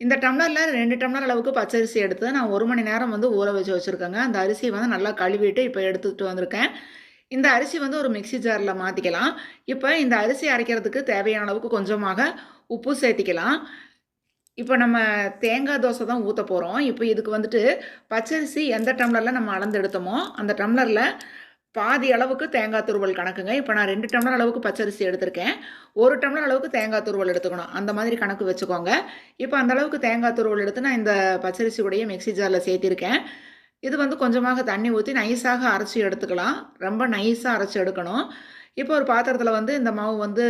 இந்த டம்ளரில் 2 டம்ளர் அளவுக்கு பச்சரிசி எடுத்து நான் 1 மணி நேரம் வந்து ஊற வச்சு வச்சுருக்கேங்க. அந்த அரிசியை வந்து நல்லா கழுவிட்டு இப்போ எடுத்துகிட்டு வந்திருக்கேன். இந்த அரிசி வந்து ஒரு மிக்ஸி ஜாரில் மாற்றிக்கலாம். இப்போ இந்த அரிசி அரைக்கிறதுக்கு தேவையான அளவுக்கு கொஞ்சமாக உப்பு சேர்த்திக்கலாம். இப்போ நம்ம தேங்காய் தோசை தான் ஊற்ற போகிறோம். இப்போ இதுக்கு வந்துட்டு பச்சரிசி எந்த டம்ளரில் நம்ம அளந்து எடுத்தோமோ அந்த டம்ளரில் பாதி அளவுக்கு தேங்காய் துருவல் கணக்குங்க. இப்போ நான் 2 டம்ளர் அளவுக்கு பச்சரிசி எடுத்திருக்கேன். 1 டம்ளர் அளவுக்கு தேங்காய் துருவல் எடுத்துக்கணும். அந்த மாதிரி கணக்கு வச்சுக்கோங்க. இப்போ அந்த அளவுக்கு தேங்காய் துருவல் எடுத்து நான் இந்த பச்சரிசி கூடயே மிக்ஸி ஜாரில் சேர்த்திருக்கேன். இது வந்து கொஞ்சமாக தண்ணி ஊற்றி நைஸாக அரைச்சி எடுத்துக்கலாம். ரொம்ப நைஸாக அரைச்சி எடுக்கணும். இப்போ ஒரு பாத்திரத்தில் வந்து இந்த மாவு வந்து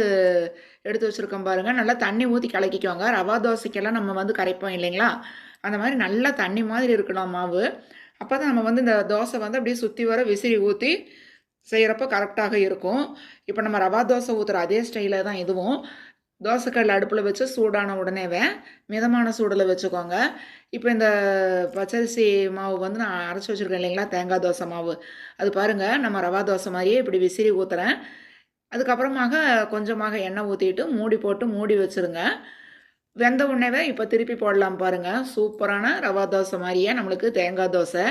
எடுத்து வச்சுருக்கோம் பாருங்கள். நல்லா தண்ணி ஊற்றி கலக்கிக்கோங்க. ரவா தோசைக்கெல்லாம் நம்ம வந்து கரைப்போம் இல்லைங்களா? அந்த மாதிரி நல்லா தண்ணி மாதிரி இருக்கணும் மாவு. அப்போ தான் நம்ம வந்து இந்த தோசை வந்து அப்படியே சுற்றி வர விசிறி ஊற்றி செய்கிறப்ப கரெக்டாக இருக்கும். இப்போ நம்ம ரவா தோசை ஊற்றுற அதே ஸ்டைலில் தான் இதுவும். தோசைக்கல் அடுப்பில் வச்சு சூடான உடனேவே மிதமான சூடில் வச்சுக்கோங்க. இப்போ இந்த பச்சரிசி மாவு வந்து நான் அரைச்சி வச்சுருக்கேன் இல்லைங்களா, தேங்காய் தோசை மாவு. அது பாருங்கள், நம்ம ரவா தோசை மாதிரியே இப்படி விசிறி ஊற்றுறேன். அதுக்கப்புறமாக கொஞ்சமாக எண்ணெய் ஊற்றிட்டு மூடி போட்டு மூடி வச்சுருங்க. வெந்த உடனேவே இப்போ திருப்பி போடலாம் பாருங்கள். சூப்பரான ரவா தோசை மாதிரியே நம்மளுக்கு தேங்காய் தோசை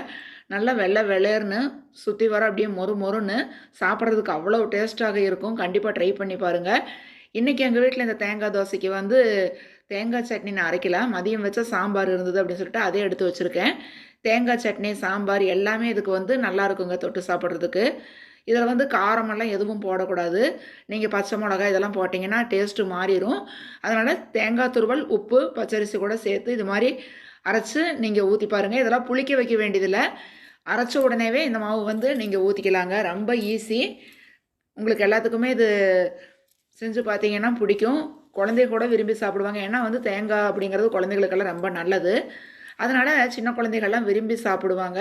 நல்லா வெள்ளை வெளேர்னு சுற்றி வர அப்படியே மொறு மொறுன்னு சாப்பிட்றதுக்கு அவ்வளோ டேஸ்ட்டாக இருக்கும். கண்டிப்பாக ட்ரை பண்ணி பாருங்கள். இன்றைக்கி எங்கள் வீட்டில் இந்த தேங்காய் தோசைக்கு வந்து தேங்காய் சட்னி நான் அரைக்கல. மதியம் வச்ச சாம்பார் இருந்தது அப்படின்னு சொல்லிட்டு அதே எடுத்து வச்சுருக்கேன். தேங்காய் சட்னி, சாம்பார் எல்லாமே இதுக்கு வந்து நல்லா இருக்குங்க தொட்டு சாப்பிட்றதுக்கு. இதில் வந்து காரமெல்லாம் எதுவும் போடக்கூடாது. நீங்கள் பச்சை மிளகாய் இதெல்லாம் போட்டிங்கன்னா டேஸ்ட்டு மாறிடும். அதனால் தேங்காய் துருவல், உப்பு, பச்சரிசி கூட சேர்த்து இது மாதிரி அரைச்சி நீங்கள் ஊற்றி பாருங்கள். இதெல்லாம் புளிக்க வைக்க வேண்டியதில்லை. அரைச்ச உடனேவே இந்த மாவு வந்து நீங்கள் ஊற்றிக்கலாங்க. ரொம்ப ஈஸி. உங்களுக்கு எல்லாத்துக்குமே இது செஞ்சு பார்த்தீங்கன்னா பிடிக்கும். குழந்தைய கூட விரும்பி சாப்பிடுவாங்க. ஏன்னா வந்து தேங்காய் அப்படிங்கிறது குழந்தைகளுக்கெல்லாம் ரொம்ப நல்லது. அதனால் சின்ன குழந்தைகள்லாம் விரும்பி சாப்பிடுவாங்க.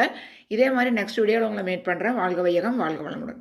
இதே மாதிரி நெக்ஸ்ட் வீடியோவில் உங்களை மீட் பண்ணுறேன். வாழ்க வையகம், வாழ்க வளமுடன்.